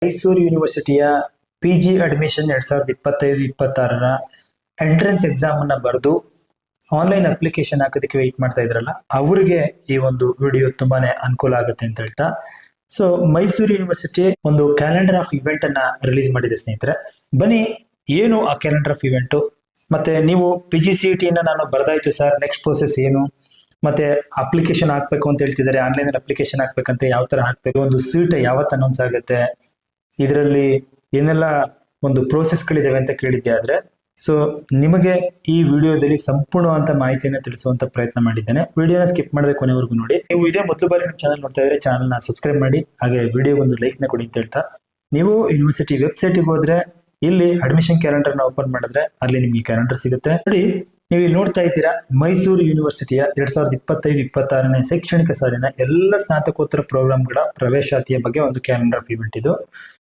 ಮೈಸೂರು ಯೂನಿವರ್ಸಿಟಿಯ PG admission 2025-26 entrance exam ಅನ್ನ ಬರೆದು ಆನ್ಲೈನ್ ಅಪ್ಲಿಕೇಶನ್ ಹಾಕೋದಕ್ಕೆ ವೆಯ್ಟ್ ಮಾಡ್ತಾ ಇದ್ರಲ್ಲ, ಅವರಿಗೆ ಈ ಒಂದು ವಿಡಿಯೋ ತುಂಬಾನೇ ಅನುಕೂಲ ಆಗುತ್ತೆ ಅಂತ ಹೇಳ್ತಾ, ಸೊ ಮೈಸೂರು ಯೂನಿವರ್ಸಿಟಿ ಒಂದು ಕ್ಯಾಲೆಂಡರ್ ಆಫ್ ಇವೆಂಟ್ ಅನ್ನ ರಿಲೀಸ್ ಮಾಡಿದೆ ಸ್ನೇಹಿತರೆ. ಬನ್ನಿ, ಏನು ಆ ಕ್ಯಾಲೆಂಡರ್ ಆಫ್ ಇವೆಂಟ್, ಮತ್ತೆ ನೀವು PGCET ನಾನು ಬರ್ದಾಯ್ತು ಸರ್, ನೆಕ್ಸ್ಟ್ ಪ್ರೋಸೆಸ್ ಏನು, ಮತ್ತೆ ಅಪ್ಲಿಕೇಶನ್ ಹಾಕ್ಬೇಕು ಅಂತ ಹೇಳ್ತಿದ್ದಾರೆ, ಆನ್ಲೈನ್ ಅಪ್ಲಿಕೇಶನ್ ಹಾಕ್ಬೇಕಂತ ಯಾವ ತರ ಹಾಕ್ಬೇಕು, ಒಂದು ಸೀಟ್ ಯಾವತ್ತು ಅನೌನ್ಸ್ ಆಗುತ್ತೆ, ಇದರಲ್ಲಿ ಏನೆಲ್ಲ ಒಂದು ಪ್ರೋಸೆಸ್ಗಳಿದಾವೆ ಅಂತ ಕೇಳಿದ್ದೆ. ಆದ್ರೆ ಸೊ ನಿಮಗೆ ಈ ವಿಡಿಯೋದಲ್ಲಿ ಸಂಪೂರ್ಣವಾದ ಮಾಹಿತಿಯನ್ನು ತಿಳಿಸುವಂತ ಪ್ರಯತ್ನ ಮಾಡಿದ್ದೇನೆ. ವಿಡಿಯೋನ ಸ್ಕಿಪ್ ಮಾಡದೆ ಕೊನೆವರೆಗೂ ನೋಡಿ. ನೀವು ಇದೇ ಮೊದಲು ಬಾರಿ ನಮ್ಮ ಚಾನಲ್ ನೋಡ್ತಾ ಇದ್ರೆ ಚಾನಲ್ನ ಸಬ್ಸ್ಕ್ರೈಬ್ ಮಾಡಿ, ಹಾಗೆ ವಿಡಿಯೋ ಒಂದು ಲೈಕ್ ನ ಕೊಡಿ ಅಂತ ಹೇಳ್ತಾ, ನೀವು ಯೂನಿವರ್ಸಿಟಿ ವೆಬ್ಸೈಟ್ಗೆ ಹೋದ್ರೆ ಇಲ್ಲಿ ಅಡ್ಮಿಷನ್ ಕ್ಯಾಲೆಂಡರ್ ನ ಓಪನ್ ಮಾಡಿದ್ರೆ ಅಲ್ಲಿ ನಿಮಗೆ ಕ್ಯಾಲೆಂಡರ್ ಸಿಗುತ್ತೆ. ನೋಡಿ, ನೀವು ಇಲ್ಲಿ ನೋಡ್ತಾ ಇದ್ದೀರಾ, ಮೈಸೂರು ಯೂನಿವರ್ಸಿಟಿಯ 2025-26ನೇ ಶೈಕ್ಷಣಿಕ ಸಾಲಿನ ಎಲ್ಲ ಸ್ನಾತಕೋತ್ತರ ಪ್ರೋಗ್ರಾಮ್ಗಳ ಪ್ರವೇಶಾತಿಯ ಬಗ್ಗೆ ಒಂದು ಕ್ಯಾಲೆಂಡರ್ ಆಫ್ ಇವೆಂಟ್ ಇದು.